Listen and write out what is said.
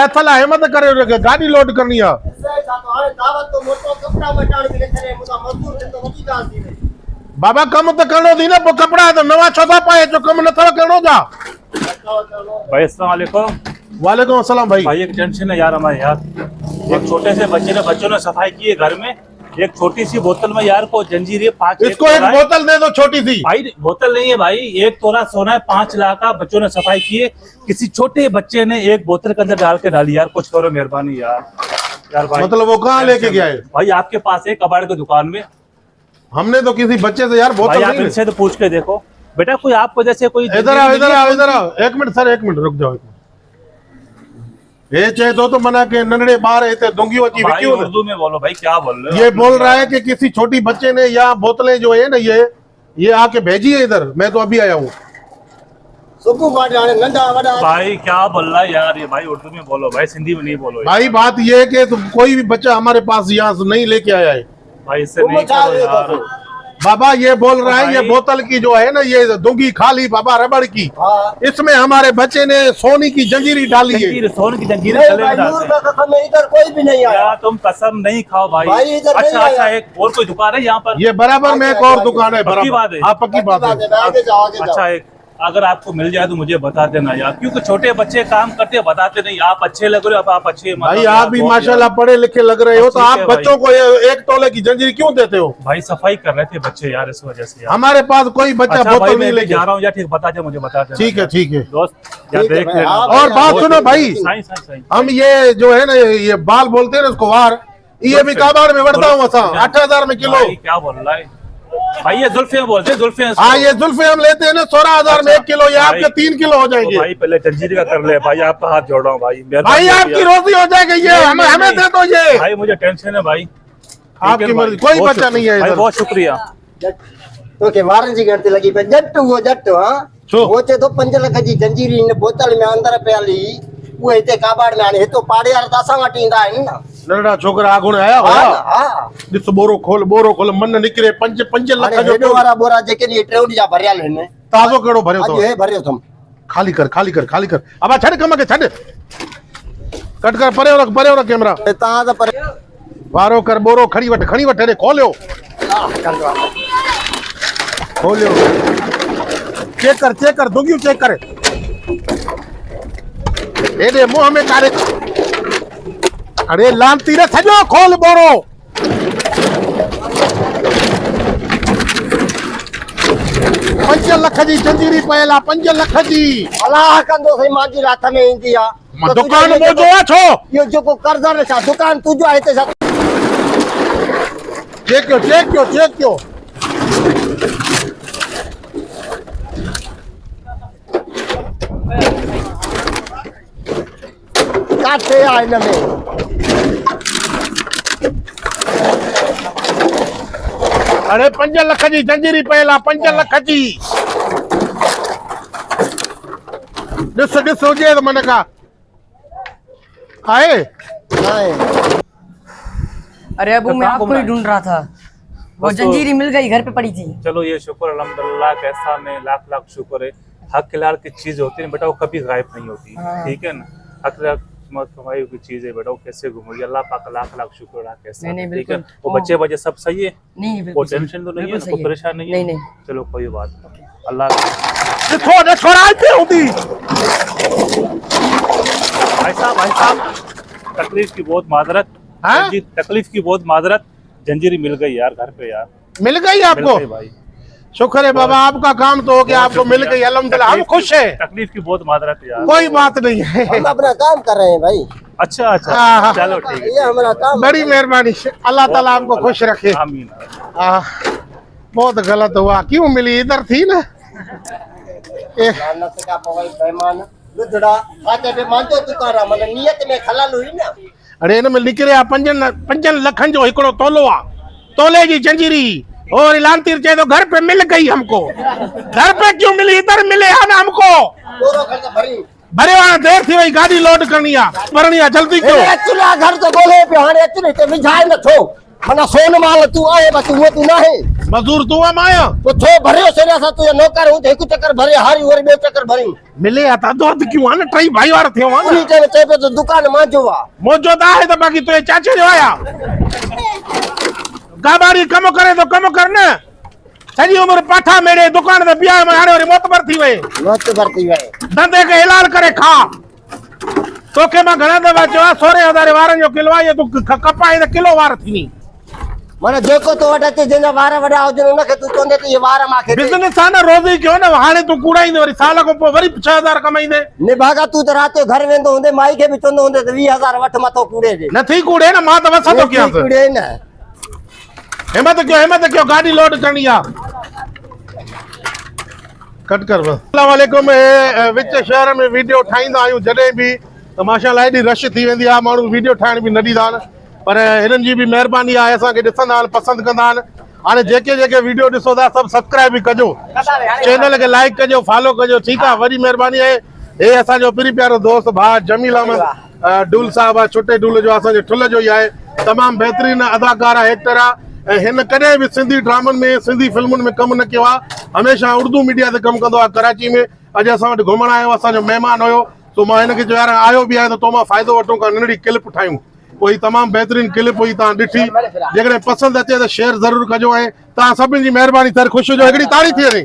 अथला हिम्मत करे गाड़ी लोड करनी है। बाबा कम तो करो थी ना, कपड़ा तो नवा छो पाए जो कम न था करो जा। भाई अस्सलाम वालेकुम। वालेकुम अस्सलाम भाई। भाई एक टेंशन है यार हमारे यार, एक छोटे से बच्चों ने सफाई की है घर में, एक छोटी सी बोतल में यार को जंजीर है 5, इसको एक बोतल दे दो छोटी सी। भाई बोतल नहीं है भाई, 1 तोला सोना है, 5 लाख का बच्चों ने सफाई की है, किसी छोटे बच्चे ने एक बोतल के अंदर डाल के डाली यार, कुछ करो मेहरबानी यार। यार भाई मतलब वो कहाँ लेके गया है? भाई आपके पास है कबाड़ की दुकान में। हमने तो किसी बच्चे से यार बोतल भाई आप इनसे तो पूछ के देखो बेटा, कोई आपको जैसे कोई इधर आओ इधर आओ इधर आओ। एक मिनट सर, एक मिनट रुक जाओ। ये चाहे तो मना के नन्हे बाहर है दोंगियों की भाई उर्दू में बोलो भाई, क्या बोल रहे हो? ये बोल रहा है कि किसी छोटी बच्चे ने या बोतलें जो है ना ये आके भेजी है इधर, मैं तो अभी आया हूँ। भाई क्या बोल रहा है यार ये? भाई उर्दू में बोलो भाई, सिंधी में नहीं बोलो भाई बात ये है कि कोई भी बच्चा हमारे पास यहाँ से नहीं लेके आया है भाई, इससे नहीं करो यार। बाबा ये बोल रहा है ये बोतल की जो है ना ये दूंगी खाली बाबा रबड़ की, इसमें हमारे बच्चे ने सोनी की जंजीरी डाली है। सोने की जंजीरें इधर कोई भी नहीं आया। तुम कसम नहीं खाओ भाई। अच्छा अच्छा, एक और कोई दुकान है यहाँ पर? ये बराबर में एक और दुकान है। पक्की बात है? हाँ पक्की बात है। अच्छा, एक अगर आपको मिल जाए तो मुझे बता देना यार, क्योंकि छोटे बच्चे काम करते बताते नहीं। आप अच्छे लग रहे हो, आप अच्छे भाई आप भी माशाल्लाह पढ़े लिखे लग रहे हो, तो आप बच्चों को 1 तोले की जंजीर क्यों देते हो? भाई सफाई कर रहे थे बच्चे यार, इस वजह से। हमारे पास कोई बच्चा बोतल नहीं लेके जा रहा हूँ यार। ठीक बता दे, मुझे बता दे। ठीक है दोस्त यार, देख लेना। और बात सुनो भाई, हम ये जो है ना ये बाल बोलते हैं उसको वार, ये भी काबाड़ में बढ़ता हूँ 8,000 में किलो। क्या बोल रहा है भाई? ये जुल्फे बोलते हैं, जुल्फे। हाँ ये जुल्फे हम लेते हैं ना 16,000 में 1 किलो, ये आपके 3 किलो हो जाएंगे। भाई पहले जंजीरी का कर ले भाई, आपका हाथ जोड़ रहा हूँ भाई। भाई आपकी रोजी हो जाएगी, ये हमें दे दो ये। भाई मुझे टेंशन है भाई, आपकी मर्जी, कोई बच्चा नहीं है इधर। बहुत शुक्रिया। तो के वारन जी गणती लगी पे जट्टू वो जट्टू हां वो चे तो 5 लाख जी जंजीरी ने बोतल में अंदर प्याली वो इते काबाड़ में आने तो पाड़े यार दासा वाटींदा है ना नरड़ा छोकरा आगुण आया हां दिस बोरो खोल मन निकरे 5 लाख जो हेडो वाला बोरा जेके नी ट्रेवल जा भरिया लेने ताजो केड़ो भरियो तो ये भरियो तुम खाली कर अब छड़ कम के छड़ कट कर परे रख कैमरा ता दा पर वारो कर बोरो खड़ी वट रे खोलियो चेक कर दोगियो चेक करे एडे मुंह में कारे अरे लांती रे सजो खोल बोरो 5 लाख जी जंजीरी पयला 5 लाख जी अल्लाह कंदो सही माजी रात में इंदी आ दुकान मोजो छो यो जो को कर्जा रे सा दुकान तुजो आते सा चेक क्यों काटे आए न में अरे 5 लाख जी जंजीरी पयला 5 लाख जी दिस हो जे मन का आए। अरे अबू मैं आपको ही ढूंढ रहा था, वो जंजीरी मिल गई, घर पे पड़ी थी। चलो ये शुक्र अल्हम्दुलिल्लाह, कैसा में लाख शुक्र है। हक हलाल की चीज होती है बेटा, वो कभी गायब नहीं होती। ठीक है ना, हक हलाल कमाई की चीज है बेटा, वो कैसे घूमेगी। अल्लाह पाक लाख शुक्र है। कैसा ठीक है, वो बच्चे सब सही है, वो टेंशन तो नहीं है, कोई परेशान नहीं है। चलो कोई बात नहीं, अल्लाह भाई साहब तकलीफ की बहुत माजरत। जंजीरी मिल गई यार घर पे यार, मिल गई आपको भाई। शुक्र है बाबा, आपका काम तो हो गया, आपको मिल गई अल्हम्दुलिल्लाह, हम खुश है। तकलीफ की बहुत माजरत है यार, कोई बात नहीं है, हम अपना काम कर रहे हैं भाई। अच्छा चलो ठीक है, ये हमारा काम, बड़ी मेहरबानी, अल्लाह ताला आपको खुश रखे। आमीन। बहुत गलत हुआ, क्यों मिली, इधर थी ना। लानत का पवई बेईमान लुदड़ा आते पे मांजो तुकारा मतलब नियत में खलल हुई ना। अरे इन में निकरिया 5 लखन जो एकड़ो तोलो आ, तोले जी जंजीरी और लांतीर चे तो घर पे मिल गई हमको। घर पे क्यों मिली, इधर मिले है ना हमको। पूरा खर्च भरी भरे वाला देर थी वही गाड़ी लोड करनी आ भरनी जल्दी क्यों। एक्चुअली घर तो बोले पे हाने एक्चुअली ते विझाए न थो मना सोन माल तू आए बस वो तू ना है मजदूर तू आ माया तो थो भरियो सेरा सा तू नौकर हूं एक चक्कर भरे हारी और बे चक्कर भरी मिले आता दो क्यों आने ट्रई भाई वार थियो आ उनी टाइम चे पे तो दुकान मांजो वा मौजूद आहे तो बाकी तो चाचे जो आया गाबाड़ी कम करे तो कम करने सजी उम्र पाठा मेरे दुकान ते बिया में हारे और मोतबर थी वे मत भरती वे धंधे के इलाज करे खा तो के मैं घणा दवा चवा 16,000 वारन जो किलो आहे तू कपाई तो किलो वार थी माने जेको तो वटा ते जेना वार वडा हो जनो नखे तू तोंदे ते ये वार माखे बिजनेस आ ना रोजी क्यों ना हाने तू कूड़ाईंदे वरी साल को पो वरी 6,000 कमाईंदे निभागा तू तो रात घर वेंदो होंदे माई के भी चोंदो होंदे तो 20,000 वठ मथो कूड़े दे नथी कूड़े ना मां तो वसा तो क्या कूड़े ना हिम्मत क्यों गाड़ी लोड करनी आ कट कर बस अस्सलाम वालेकुम विच शहर में वीडियो ठाईंदा आयूं जडे भी तो माशाल्लाह एडी रश थी वेंदी आ मानू वीडियो ठाण भी न दीदा पर हिनन जी भी मेहरबानी आहे असा के दिसंदा पसंद कंदा हाने जेके जेके वीडियो दिसो दा सब सब्सक्राइब भी कजो चैनल के लाइक कजो फॉलो कजो ठीक है वरी मेहरबानी है ए असा जो प्री प्यारो दोस्त भा जमील अहमद डुल साहब आ छोटे डुल जो असा जो ठुल जो ही है तमाम बेहतरीन अदाकार एक्टर आ हिन कदे भी सिंधी ड्रामन में सिंधी फिल्मुन में कम न कियो आ हमेशा उर्दू मीडिया ते कम कंदो आ कराची में अज असा वट घुमण आयो असा जो मेहमान होयो तो मैं इनके जो यार आयो भी है तो मां फायदो वठूं का नंढड़ी क्लिप ठायूं कोई तमाम बेहतरीन क्लिप हुई ता ॾिठी जेकॾहिं पसंद अचे तो शेयर जरूर कजो ऐं तव्हां सभिनी जी महिरबानी तर ख़ुशी जो हिकिड़ी ताड़ी थी वञे